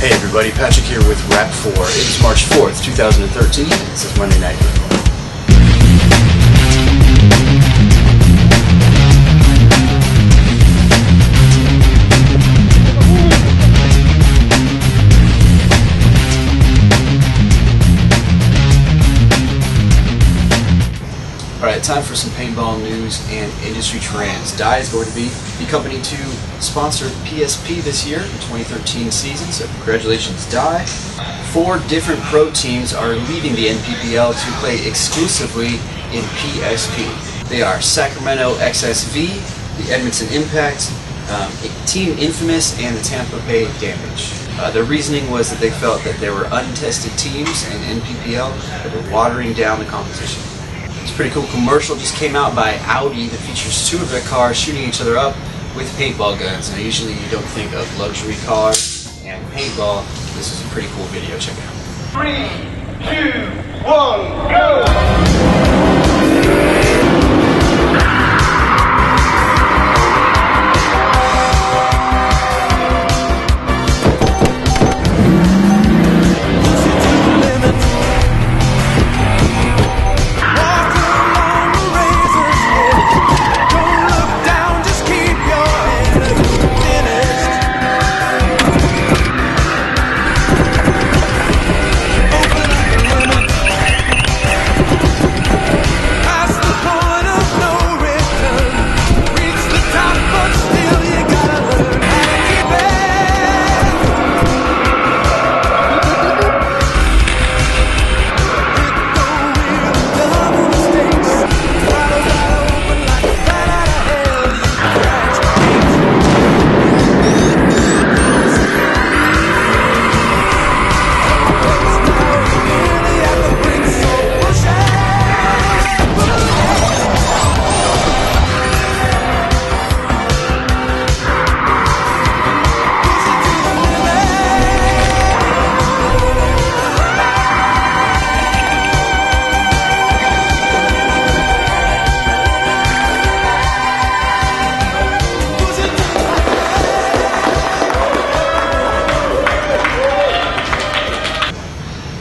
Hey everybody, Patrick here with Rap 4. It is March 4th, 2013. This is Monday Night Football. Alright, time for some paintball news and industry trends. Dye is going to be the company to sponsor PSP this year, the 2013 season, so congratulations Dye. 4 different pro teams are leaving the NPPL to play exclusively in PSP. They are Sacramento XSV, the Edmonton Impact, Team Infamous, and the Tampa Bay Damage. Their reasoning was that they felt that there were untested teams in NPPL that were watering down the competition. This pretty cool commercial just came out by Audi that features 2 of their cars shooting each other up with paintball guns. Now usually you don't think of luxury cars and paintball. This is a pretty cool video. Check it out. 3, 2, 1, go!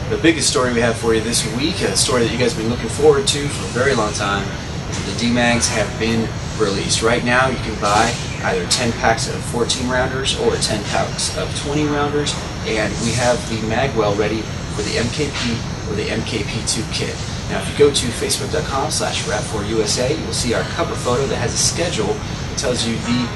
The biggest story we have for you this week, a story that you guys have been looking forward to for a very long time. The D-Mags have been released. Right now you can buy either 10 packs of 14 rounders or 10 packs of 20 rounders, and we have the Magwell ready for the MKP or the MKP2 kit. Now if you go to facebook.com/rap4usa, you will see our cover photo that has a schedule that tells you the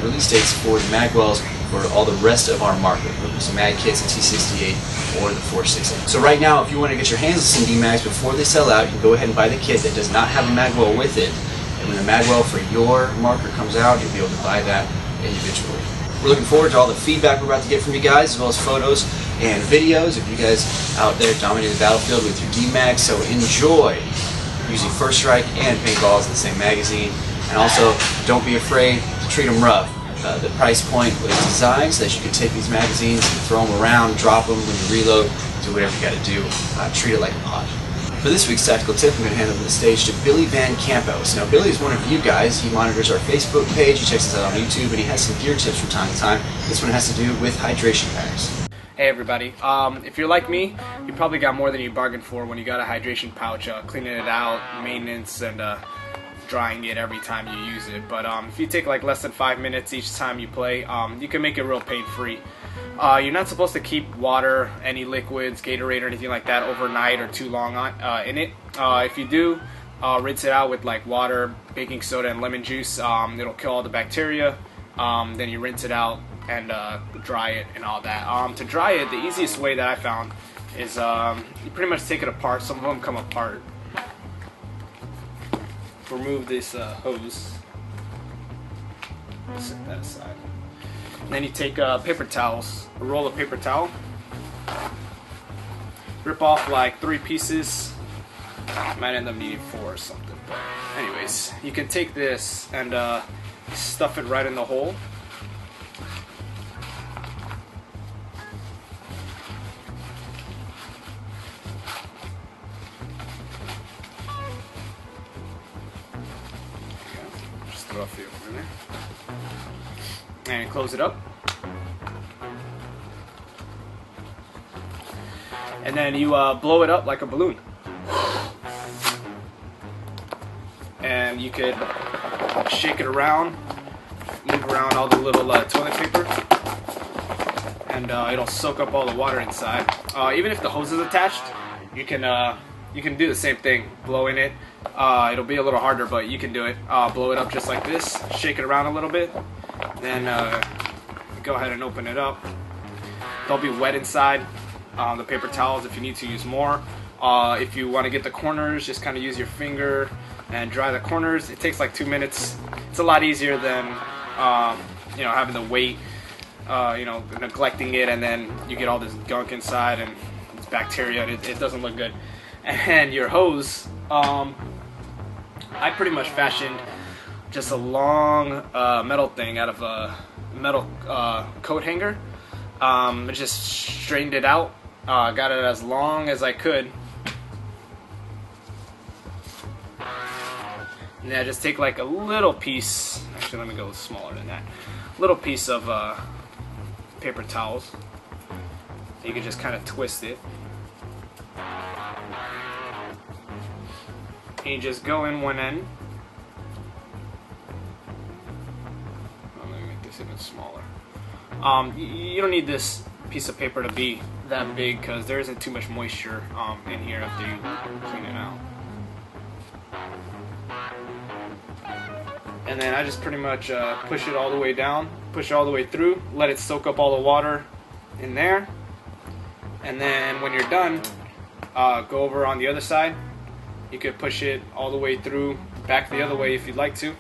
release dates for the Magwells for all the rest of our market, some Mag kits, the T68, or the 460. So right now, if you want to get your hands on some D-Mags before they sell out, you can go ahead and buy the kit that does not have a Magwell with it. And when the Magwell for your marker comes out, you'll be able to buy that individually. We're looking forward to all the feedback we're about to get from you guys, as well as photos and videos of you guys out there dominating the battlefield with your D-Mags. So enjoy using First Strike and paintballs in the same magazine. And also, don't be afraid to treat them rough. The price point was designed so that you could take these magazines and throw them around, drop them when you reload, do whatever you got to do. Treat it like a pod. For this week's tactical tip, I'm going to hand over the stage to Billy Van Campos. Now, Billy is one of you guys. He monitors our Facebook page, he checks us out on YouTube, and he has some gear tips from time to time. This one has to do with hydration packs. Hey everybody, if you're like me, you probably got more than you bargained for when you got a hydration pouch, cleaning it out, maintenance, and drying it every time you use it. But if you take like less than 5 minutes each time you play, you can make it real pain-free. You're not supposed to keep water, any liquids, Gatorade or anything like that overnight or too long in it. If you do, rinse it out with like water, baking soda, and lemon juice. It'll kill all the bacteria. Then you rinse it out and dry it and all that. To dry it, the easiest way that I found is you pretty much take it apart. Some of them come apart. Remove this hose, set that aside, and then you take paper towels, a roll of paper towel, rip off like 3 pieces, might end up needing 4 or something, but anyways, you can take this and stuff it right in the hole. Throw a few in there. And close it up. and then you blow it up like a balloon. And you could shake it around, move around all the little toilet paper, and it'll soak up all the water inside. Even if the hose is attached, you can do the same thing, blowing it. It'll be a little harder, but you can do it. Blow it up just like this, shake it around a little bit, then go ahead and open it up. They'll be wet inside, the paper towels, if you need to use more. If you want to get the corners, just kind of use your finger and dry the corners. It takes like 2 minutes. It's a lot easier than having to wait, neglecting it, and then you get all this gunk inside and it's bacteria, and it doesn't look good. And your hose, I pretty much fashioned just a long metal thing out of a metal coat hanger. I just straightened it out, got it as long as I could, and then I just take like a little piece, actually let me go smaller than that, little piece of paper towels. You can just kind of twist it, and you just go in one end. Let me make this even smaller. You don't need this piece of paper to be that big because there isn't too much moisture in here after you clean it out. And then I just pretty much push it all the way down, push it all the way through, let it soak up all the water in there. And then when you're done, go over on the other side. You could push it all the way through, back the other way if you'd like to.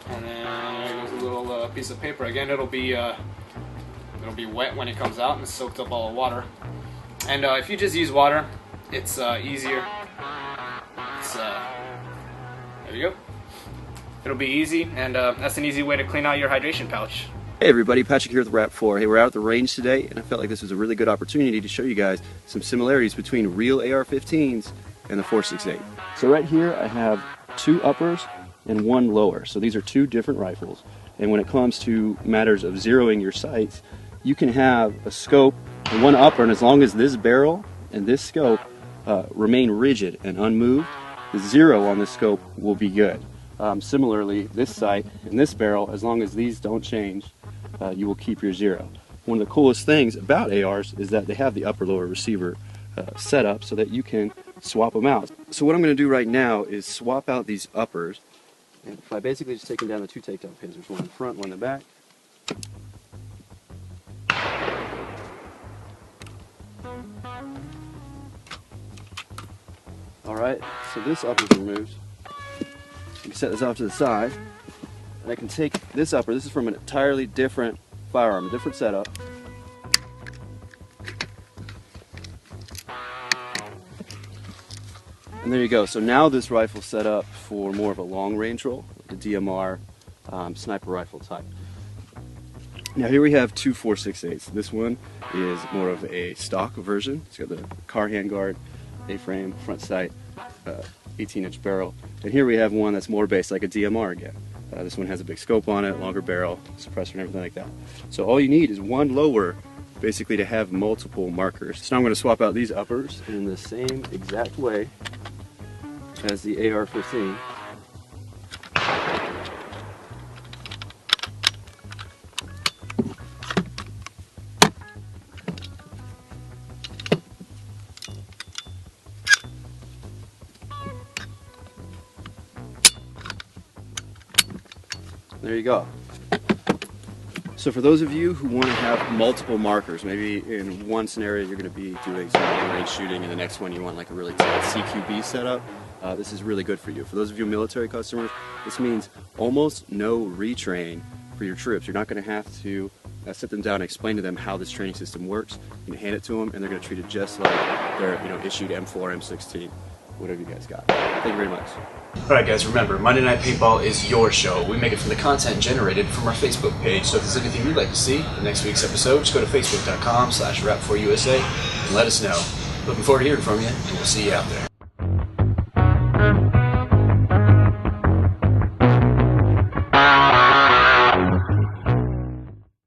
And then there goes a little piece of paper. Again, it'll be wet when it comes out and soaked up all the water. And if you just use water, it's easier. There you go. It'll be easy, and that's an easy way to clean out your hydration pouch. Hey everybody, Patrick here with Rap4. Hey, we're out at the range today, and I felt like this was a really good opportunity to show you guys some similarities between real AR-15s and the 4.68. So right here I have 2 uppers and 1 lower. So these are 2 different rifles. And when it comes to matters of zeroing your sights, you can have a scope and 1 upper, and as long as this barrel and this scope remain rigid and unmoved, the zero on this scope will be good. Similarly, this sight and this barrel, as long as these don't change, you will keep your zero. One of the coolest things about ARs is that they have the upper-lower receiver set up so that you can swap them out. So what I'm going to do right now is swap out these uppers, and by basically just taking down the 2 takedown pins. There's one in the front, one in the back. Alright, so this upper is removed. You can set this off to the side, and I can take this upper. This is from an entirely different firearm, a different setup. And there you go. So now this rifle's set up for more of a long range roll, the DMR sniper rifle type. Now here we have 2 4.68s. This one is more of a stock version. It's got the car handguard, A-frame, front sight, 18-inch barrel. And here we have one that's more based like a DMR again. This one has a big scope on it, longer barrel, suppressor and everything like that. So all you need is 1 lower basically to have multiple markers. So now I'm going to swap out these uppers in the same exact way as the AR-15. There you go. So for those of you who want to have multiple markers, maybe in one scenario you're going to be doing some long-range shooting, and the next one you want like a really tight CQB setup, this is really good for you. For those of you military customers, this means almost no retrain for your troops. You're not going to have to sit them down and explain to them how this training system works. You can hand it to them, and they're going to treat it just like their issued M4, M16, whatever you guys got. Thank you very much. Alright guys, remember, Monday Night Paintball is your show. We make it from the content generated from our Facebook page, so if there's anything you'd like to see in next week's episode, just go to facebook.com/rap4usa and let us know. Looking forward to hearing from you, and we'll see you out there.